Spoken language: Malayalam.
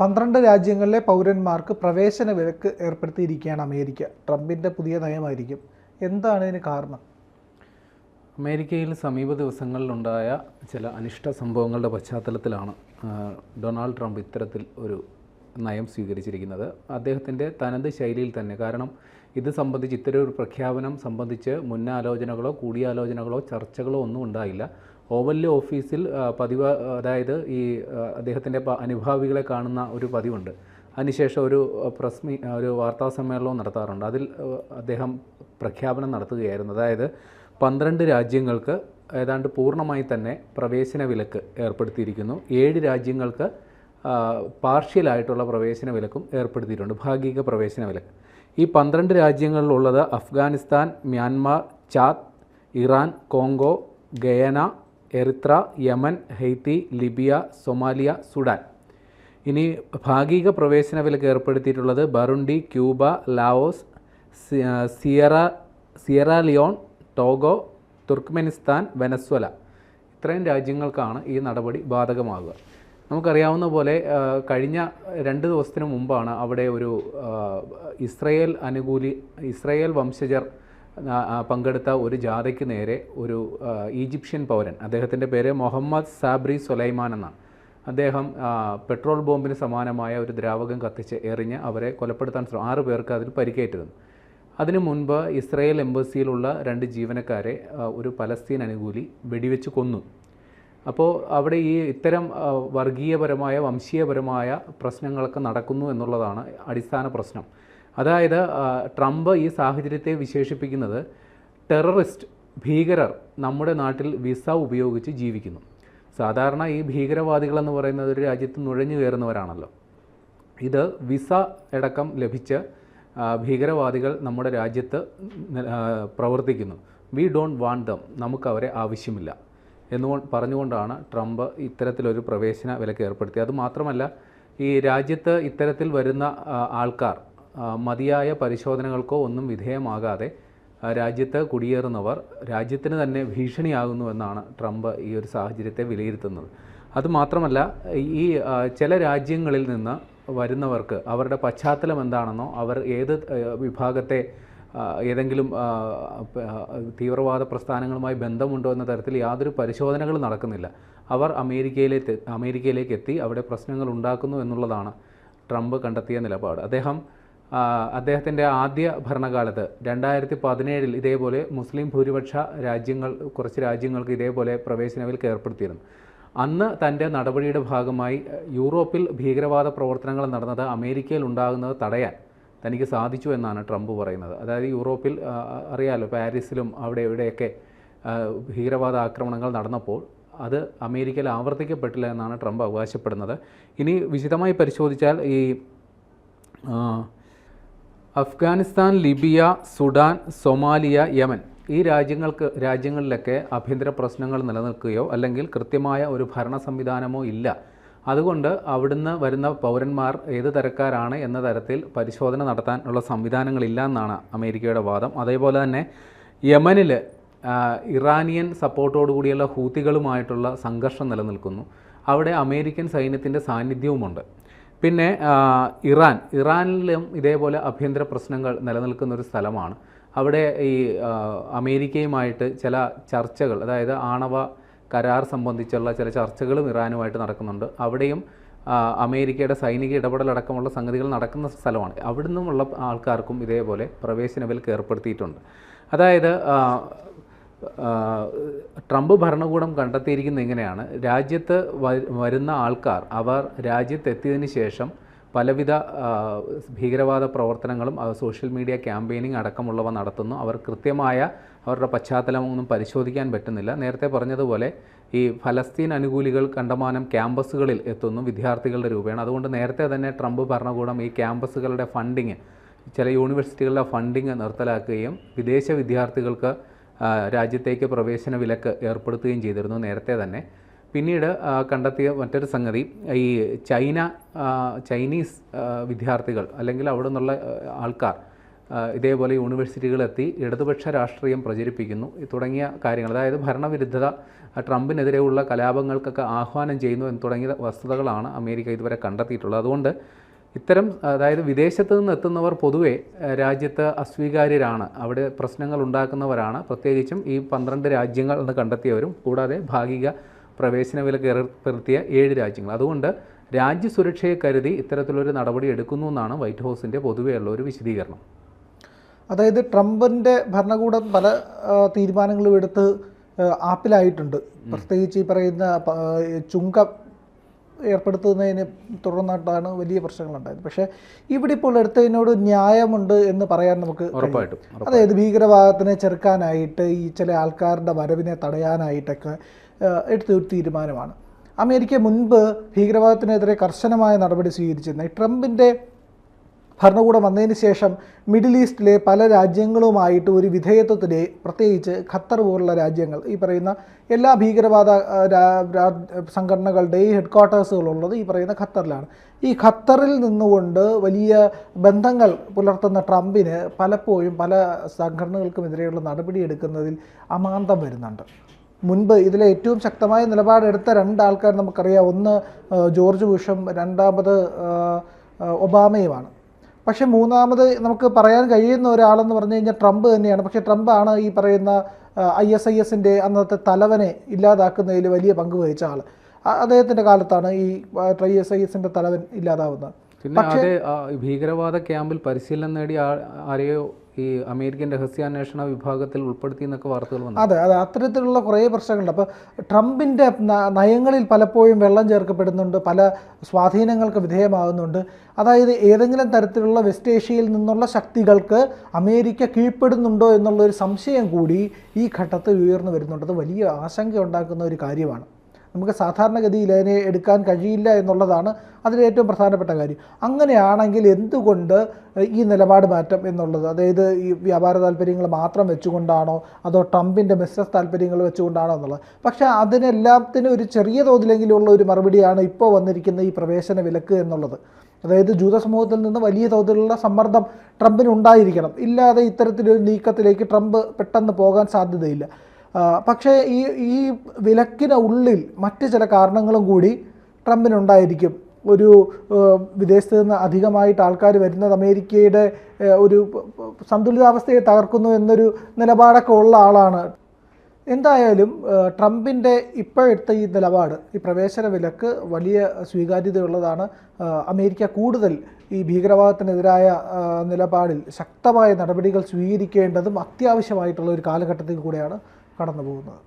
12 രാജ്യങ്ങളിലെ പൗരന്മാർക്ക് പ്രവേശന വിലക്ക് ഏർപ്പെടുത്തിയിരിക്കുകയാണ് അമേരിക്ക. ട്രംപിൻ്റെ പുതിയ നയമായിരിക്കും. എന്താണ് ഇതിന് കാരണം? അമേരിക്കയിൽ സമീപ ദിവസങ്ങളിലുണ്ടായ ചില അനിഷ്ട സംഭവങ്ങളുടെ പശ്ചാത്തലത്തിലാണ് ഡൊണാൾഡ് ട്രംപ് ഇത്തരത്തിൽ ഒരു നയം സ്വീകരിച്ചിരിക്കുന്നത്. അദ്ദേഹത്തിൻ്റെ തനത് ശൈലിയിൽ തന്നെ. കാരണം ഇത് സംബന്ധിച്ച് ഇത്തരം ഒരു പ്രഖ്യാപനം സംബന്ധിച്ച് മുന്നാലോചനകളോ കൂടിയാലോചനകളോ ചർച്ചകളോ ഒന്നും ഉണ്ടായില്ല. ഓവൽ ഓഫീസിൽ പതിവ്, അതായത് ഈ അദ്ദേഹത്തിൻ്റെ അനുഭാവികളെ കാണുന്ന ഒരു പതിവുണ്ട്. അതിനുശേഷം ഒരു വാർത്താ സമ്മേളനവും നടത്താറുണ്ട്. അതിൽ അദ്ദേഹം പ്രഖ്യാപനം നടത്തുകയായിരുന്നു. അതായത് 12 രാജ്യങ്ങൾക്ക് ഏതാണ്ട് പൂർണ്ണമായി തന്നെ പ്രവേശന വിലക്ക് ഏർപ്പെടുത്തിയിരിക്കുന്നു. 7 രാജ്യങ്ങൾക്ക് പാർഷ്യലായിട്ടുള്ള പ്രവേശന വിലക്കും ഏർപ്പെടുത്തിയിട്ടുണ്ട്, ഭാഗിക പ്രവേശന വിലക്ക്. ഈ 12 രാജ്യങ്ങളിലുള്ളത് Afghanistan, Myanmar, Chad, Iran, Congo, Guyana, Eritrea, Yemen, Haiti, Libya, Somalia, Sudan. ഇനി ഭാഗിക പ്രവേശന വിലക്ക് ഏർപ്പെടുത്തിയിട്ടുള്ളത് Burundi, Cuba, Laos, Sierra Leone, Togo, Turkmenistan, Venezuela. ഇത്രയും രാജ്യങ്ങൾക്കാണ് ഈ നടപടി ബാധകമാകുക. നമുക്കറിയാവുന്ന പോലെ കഴിഞ്ഞ 2 ദിവസത്തിന് മുമ്പാണ് അവിടെ ഒരു ഇസ്രയേൽ വംശജർ പങ്കെടുത്ത ഒരു ജാഥയ്ക്ക് നേരെ ഒരു ഈജിപ്ഷ്യൻ പൗരൻ, അദ്ദേഹത്തിൻ്റെ പേര് മുഹമ്മദ് സാബ്രി സുലൈമാൻ എന്നാണ്. അദ്ദേഹം പെട്രോൾ ബോംബിന് സമാനമായ ഒരു ദ്രാവകം കത്തിച്ച് എറിഞ്ഞ് അവരെ കൊലപ്പെടുത്താൻ 6 പേർക്ക് അതിൽ പരിക്കേറ്റിരുന്നു. അതിനു മുൻപ് ഇസ്രായേൽ എംബസിയിലുള്ള 2 ജീവനക്കാരെ ഒരു പലസ്തീൻ അനുകൂലി വെടിവെച്ച് കൊന്നു. അപ്പോൾ അവിടെ ഇത്തരം വർഗീയപരമായ വംശീയപരമായ പ്രശ്നങ്ങളൊക്കെ നടക്കുന്നു എന്നുള്ളതാണ് അടിസ്ഥാന പ്രശ്നം. അതായത് ട്രംപ് ഈ സാഹചര്യത്തെ വിശേഷിപ്പിക്കുന്നത് ടെററിസ്റ്റ്, ഭീകരർ നമ്മുടെ നാട്ടിൽ വിസ ഉപയോഗിച്ച് ജീവിക്കുന്നു. സാധാരണ ഈ ഭീകരവാദികളെന്ന് പറയുന്നത് ഒരു രാജ്യത്ത് നുഴഞ്ഞു കയറുന്നവരാണല്ലോ. ഇത് വിസ അടക്കം ലഭിച്ച് ഭീകരവാദികൾ നമ്മുടെ രാജ്യത്ത് പ്രവർത്തിക്കുന്നു. വി ഡോണ്ട് വാണ്ട് ദം, നമുക്കവരെ ആവശ്യമില്ല എന്ന് പറഞ്ഞുകൊണ്ടാണ് ട്രംപ് ഇത്തരത്തിലൊരു പ്രവേശന വിലക്ക് ഏർപ്പെടുത്തിയത്. അതുമാത്രമല്ല, ഈ രാജ്യത്ത് ഇത്തരത്തിൽ വരുന്ന ആൾക്കാർ മതിയായ പരിശോധനകൾക്കോ ഒന്നും വിധേയമാകാതെ രാജ്യത്ത് കുടിയേറുന്നവർ രാജ്യത്തിന് തന്നെ ഭീഷണിയാകുന്നുവെന്നാണ് ട്രംപ് ഈ ഒരു സാഹചര്യത്തെ വിലയിരുത്തുന്നത്. അതുമാത്രമല്ല, ഈ ചില രാജ്യങ്ങളിൽ നിന്ന് വരുന്നവർക്ക് അവരുടെ പശ്ചാത്തലം എന്താണെന്നോ, അവർ ഏത് വിഭാഗത്തെ ഏതെങ്കിലും തീവ്രവാദ പ്രസ്ഥാനങ്ങളുമായി ബന്ധമുണ്ടോ എന്ന തരത്തിൽ യാതൊരു പരിശോധനകളും നടക്കുന്നില്ല. അവർ അമേരിക്കയിലേക്ക് എത്തി അവിടെ പ്രശ്നങ്ങൾ ഉണ്ടാക്കുന്നു എന്നുള്ളതാണ് ട്രംപ് കണ്ടെത്തിയ നിലപാട്. അദ്ദേഹത്തിൻ്റെ ആദ്യ ഭരണകാലത്ത് 2017 ഇതേപോലെ മുസ്ലിം ഭൂരിപക്ഷ കുറച്ച് രാജ്യങ്ങൾക്ക് ഇതേപോലെ പ്രവേശന വിലക്ക് ഏർപ്പെടുത്തിയിരുന്നു. അന്ന് തൻ്റെ നടപടിയുടെ ഭാഗമായി യൂറോപ്പിൽ ഭീകരവാദ പ്രവർത്തനങ്ങൾ നടന്നത് അമേരിക്കയിൽ ഉണ്ടാകുന്നത് തടയാൻ തനിക്ക് സാധിച്ചു എന്നാണ് ട്രംപ് പറയുന്നത്. അതായത് യൂറോപ്പിൽ അറിയാലോ, പാരീസിലും അവിടെ ഇവിടെയൊക്കെ ഭീകരവാദ ആക്രമണങ്ങൾ നടന്നപ്പോൾ അത് അമേരിക്കയിൽ ആവർത്തിക്കപ്പെട്ടില്ല എന്നാണ് ട്രംപ് അവകാശപ്പെടുന്നത്. ഇനി വിശദമായി പരിശോധിച്ചാൽ ഈ Afghanistan, Libya, Sudan, Somalia, Yemen ഈ രാജ്യങ്ങളിലൊക്കെ ആഭ്യന്തര പ്രശ്നങ്ങൾ നിലനിൽക്കുകയോ അല്ലെങ്കിൽ കൃത്യമായ ഒരു ഭരണ സംവിധാനമോ ഇല്ല. അതുകൊണ്ട് അവിടുന്ന് വരുന്ന പൗരന്മാർ ഏത് തരക്കാരാണ് എന്ന തരത്തിൽ പരിശോധന നടത്താനുള്ള സംവിധാനങ്ങളില്ല എന്നാണ് അമേരിക്കയുടെ വാദം. അതേപോലെ തന്നെ യമനിൽ ഇറാനിയൻ സപ്പോർട്ടോടുകൂടിയുള്ള ഹൂത്തികളുമായിട്ടുള്ള സംഘർഷം നിലനിൽക്കുന്നു. അവിടെ അമേരിക്കൻ സൈന്യത്തിൻ്റെ സാന്നിധ്യവുമുണ്ട്. പിന്നെ ഇറാനിലും ഇതേപോലെ ആഭ്യന്തര പ്രശ്നങ്ങൾ നിലനിൽക്കുന്നൊരു സ്ഥലമാണ്. അവിടെ ഈ അമേരിക്കയുമായിട്ട് ചില ചർച്ചകൾ, അതായത് ആണവ കരാർ സംബന്ധിച്ചുള്ള ചില ചർച്ചകളും ഇറാനുമായിട്ട് നടക്കുന്നുണ്ട്. അവിടെയും അമേരിക്കയുടെ സൈനിക ഇടപെടലടക്കമുള്ള സംഗതികൾ നടക്കുന്ന സ്ഥലമാണ്. അവിടെ നിന്നുമുള്ള ആൾക്കാർക്കും ഇതേപോലെ പ്രവേശന വിലക്ക് ഏർപ്പെടുത്തിയിട്ടുണ്ട്. അതായത് ട്രംപ് ഭരണകൂടം കണ്ടെത്തിയിരിക്കുന്നത് ഇങ്ങനെയാണ്: രാജ്യത്ത് വരുന്ന ആൾക്കാർ അവർ രാജ്യത്തെത്തിയതിന് ശേഷം പലവിധ ഭീകരവാദ പ്രവർത്തനങ്ങളും സോഷ്യൽ മീഡിയ ക്യാമ്പയിനിങ് അടക്കമുള്ളവ നടത്തുന്നു. അവർ കൃത്യമായ അവരുടെ പശ്ചാത്തലമൊന്നും പരിശോധിക്കാൻ പറ്റുന്നില്ല. നേരത്തെ പറഞ്ഞതുപോലെ ഈ ഫലസ്തീൻ അനുകൂലികൾ കണ്ടമാനം ക്യാമ്പസുകളിൽ എത്തുന്നു വിദ്യാർത്ഥികളുടെ രൂപേണ. അതുകൊണ്ട് നേരത്തെ തന്നെ ട്രംപ് ഭരണകൂടം ഈ ക്യാമ്പസുകളുടെ ഫണ്ടിങ്, ചില യൂണിവേഴ്സിറ്റികളുടെ ഫണ്ടിങ് നിർത്തലാക്കുകയും വിദേശ വിദ്യാർത്ഥികൾക്ക് രാജ്യത്തേക്ക് പ്രവേശന വിലക്ക് ഏർപ്പെടുത്തുകയും ചെയ്തിരുന്നു നേരത്തെ തന്നെ. പിന്നീട് കണ്ടെത്തിയ മറ്റൊരു സംഗതി, ഈ ചൈനീസ് വിദ്യാർത്ഥികൾ അല്ലെങ്കിൽ അവിടെ നിന്നുള്ള ആൾക്കാർ ഇതേപോലെ യൂണിവേഴ്സിറ്റികളെത്തി ഇടതുപക്ഷ രാഷ്ട്രീയം പ്രചരിപ്പിക്കുന്നു തുടങ്ങിയ കാര്യങ്ങൾ, അതായത് ഭരണവിരുദ്ധത, ട്രംപിനെതിരെയുള്ള കലാപങ്ങൾക്കൊക്കെ ആഹ്വാനം ചെയ്യുന്നു എന്ന് തുടങ്ങിയ വസ്തുതകളാണ് അമേരിക്ക ഇതുവരെ കണ്ടെത്തിയിട്ടുള്ളത്. അതുകൊണ്ട് ഇത്തരം, അതായത് വിദേശത്ത് നിന്ന് എത്തുന്നവർ പൊതുവെ രാജ്യത്ത് അസ്വീകാര്യരാണ്, അവിടെ പ്രശ്നങ്ങൾ ഉണ്ടാക്കുന്നവരാണ്, പ്രത്യേകിച്ചും ഈ 12 രാജ്യങ്ങൾ എന്ന് കണ്ടെത്തിയവരും കൂടാതെ ഭാഗിക പ്രവേശന വിലക്ക് ഏർപ്പെടുത്തിയ 7 രാജ്യങ്ങൾ. അതുകൊണ്ട് രാജ്യസുരക്ഷയെ കരുതി ഇത്തരത്തിലൊരു നടപടി എടുക്കുന്നു എന്നാണ് വൈറ്റ് ഹൗസിൻ്റെ പൊതുവെയുള്ള ഒരു വിശദീകരണം. അതായത് ട്രംപിൻ്റെ ഭരണകൂടം പല തീരുമാനങ്ങളും എടുത്ത് ആപ്പിലായിട്ടുണ്ട്. പ്രത്യേകിച്ച് ഈ പറയുന്ന ചുങ്കം ഏർപ്പെടുത്തുന്നതിന് തുടർന്നിട്ടാണ് വലിയ പ്രശ്നങ്ങളുണ്ടായത്. പക്ഷേ ഇവിടെ ഇപ്പോൾ എടുത്തതിനോട് ന്യായമുണ്ട് എന്ന് പറയാൻ നമുക്ക് ഉറപ്പായിട്ടും. അതായത് ഭീകരവാദത്തിനെ ചെറുക്കാനായിട്ട് ഈ ചില ആൾക്കാരുടെ വരവിനെ തടയാനായിട്ടൊക്കെ എടുത്തൊരു തീരുമാനമാണ്. അമേരിക്ക മുൻപ് ഭീകരവാദത്തിനെതിരെ കർശനമായ നടപടി സ്വീകരിച്ചിരുന്നു. ട്രംപിൻ്റെ ഭരണകൂടം വന്നതിന് ശേഷം മിഡിൽ ഈസ്റ്റിലെ പല രാജ്യങ്ങളുമായിട്ട് ഒരു വിധേയത്വത്തിന്, പ്രത്യേകിച്ച് ഖത്തർ പോലുള്ള രാജ്യങ്ങൾ, ഈ പറയുന്ന എല്ലാ ഭീകരവാദ സംഘടനകളുടെയും ഹെഡ്ക്വാർട്ടേഴ്സുകളുള്ളത് ഈ പറയുന്ന ഖത്തറിലാണ്. ഈ ഖത്തറിൽ നിന്നുകൊണ്ട് വലിയ ബന്ധങ്ങൾ പുലർത്തുന്ന ട്രംപിന് പലപ്പോഴും പല സംഘടനകൾക്കുമെതിരെയുള്ള നടപടിയെടുക്കുന്നതിൽ അമാന്തം വരുന്നുണ്ട്. മുൻപ് ഇതിലെ ഏറ്റവും ശക്തമായ നിലപാടെടുത്ത 2 ആൾക്കാർ നമുക്കറിയാം. ഒന്ന് ജോർജ് ബുഷും രണ്ടാമത് ഒബാമയുമാണ്. പക്ഷേ മൂന്നാമത് നമുക്ക് പറയാൻ കഴിയുന്ന ഒരാളെന്ന് പറഞ്ഞു കഴിഞ്ഞാൽ ട്രംപ് തന്നെയാണ്. പക്ഷേ ട്രംപാണ് ഈ പറയുന്ന ISISൻ്റെ അന്നത്തെ തലവനെ ഇല്ലാതാക്കുന്നതിൽ വലിയ പങ്ക് വഹിച്ച ആൾ. അദ്ദേഹത്തിൻ്റെ കാലത്താണ് ഈ ISISൻ്റെ തലവൻ ഇല്ലാതാവുന്നത്. പിന്നെ അതേ ഭീകരവാദ ക്യാമ്പിൽ പരിശീലനം നേടിയ ആരെയോ ഈ അമേരിക്കൻ രഹസ്യാന്വേഷണ വിഭാഗത്തിൽ ഉൾപ്പെടുത്തി എന്നൊക്കെ വാർത്തകൾ വന്നു. അതെ, അത്തരത്തിലുള്ള കുറേ പ്രശ്നങ്ങളുണ്ട്. അപ്പോൾ ട്രംപിൻ്റെ നയങ്ങളിൽ പലപ്പോഴും വെള്ളം ചേർക്കപ്പെടുന്നുണ്ട്, പല സ്വാധീനങ്ങൾക്ക് വിധേയമാകുന്നുണ്ട്. അതായത് ഏതെങ്കിലും തരത്തിലുള്ള വെസ്റ്റ് ഏഷ്യയിൽ നിന്നുള്ള ശക്തികൾക്ക് അമേരിക്ക കീഴ്പ്പെടുന്നുണ്ടോ എന്നുള്ളൊരു സംശയം കൂടി ഈ ഘട്ടത്തിൽ ഉയർന്നു വരുന്നുണ്ട്. അത് വലിയ ആശങ്ക ഉണ്ടാക്കുന്ന ഒരു കാര്യമാണ്. നമുക്ക് സാധാരണഗതിയിൽ അതിനെ എടുക്കാൻ കഴിയില്ല എന്നുള്ളതാണ് അതിലേറ്റവും പ്രധാനപ്പെട്ട കാര്യം. അങ്ങനെയാണെങ്കിൽ എന്തുകൊണ്ട് ഈ നിലപാട് മാറ്റം എന്നുള്ളത്, അതായത് ഈ വ്യാപാര താല്പര്യങ്ങൾ മാത്രം വെച്ചുകൊണ്ടാണോ അതോ ട്രംപിൻ്റെ ബിസിനസ് താല്പര്യങ്ങൾ വെച്ചുകൊണ്ടാണോ എന്നുള്ളത്. പക്ഷേ അതിനെല്ലാത്തിനും ഒരു ചെറിയ തോതിലെങ്കിലുള്ള ഒരു മറുപടിയാണ് ഇപ്പോൾ വന്നിരിക്കുന്ന ഈ പ്രവേശന വിലക്ക് എന്നുള്ളത്. അതായത് ജൂത സമൂഹത്തിൽ നിന്ന് വലിയ തോതിലുള്ള സമ്മർദ്ദം ട്രംപിന് ഉണ്ടായിരിക്കണം, ഇല്ലാതെ ഇത്തരത്തിലൊരു നീക്കത്തിലേക്ക് ട്രംപ് പെട്ടെന്ന് പോകാൻ സാധ്യതയില്ല. പക്ഷേ ഈ വിലക്കിന് ഉള്ളിൽ മറ്റ് ചില കാരണങ്ങളും കൂടി ട്രംപിനുണ്ടായിരിക്കും. ഒരു വിദേശത്ത് നിന്ന് അധികമായിട്ട് ആൾക്കാർ വരുന്നത് അമേരിക്കയുടെ ഒരു സന്തുലിതാവസ്ഥയെ തകർക്കുന്നു എന്നൊരു നിലപാടൊക്കെ ഉള്ള ആളാണ്. എന്തായാലും ട്രംപിൻ്റെ ഇപ്പോഴത്തെ ഈ നിലപാട്, ഈ പ്രവേശന വിലക്ക് വലിയ സ്വീകാര്യതയുള്ളതാണ്. അമേരിക്ക കൂടുതൽ ഈ ഭീകരവാദത്തിനെതിരായ നിലപാടിൽ ശക്തമായ നടപടികൾ സ്വീകരിക്കേണ്ടതും അത്യാവശ്യമായിട്ടുള്ള ഒരു കാലഘട്ടത്തിൽ കൂടെയാണ് കടന്നു പോകുന്നത്.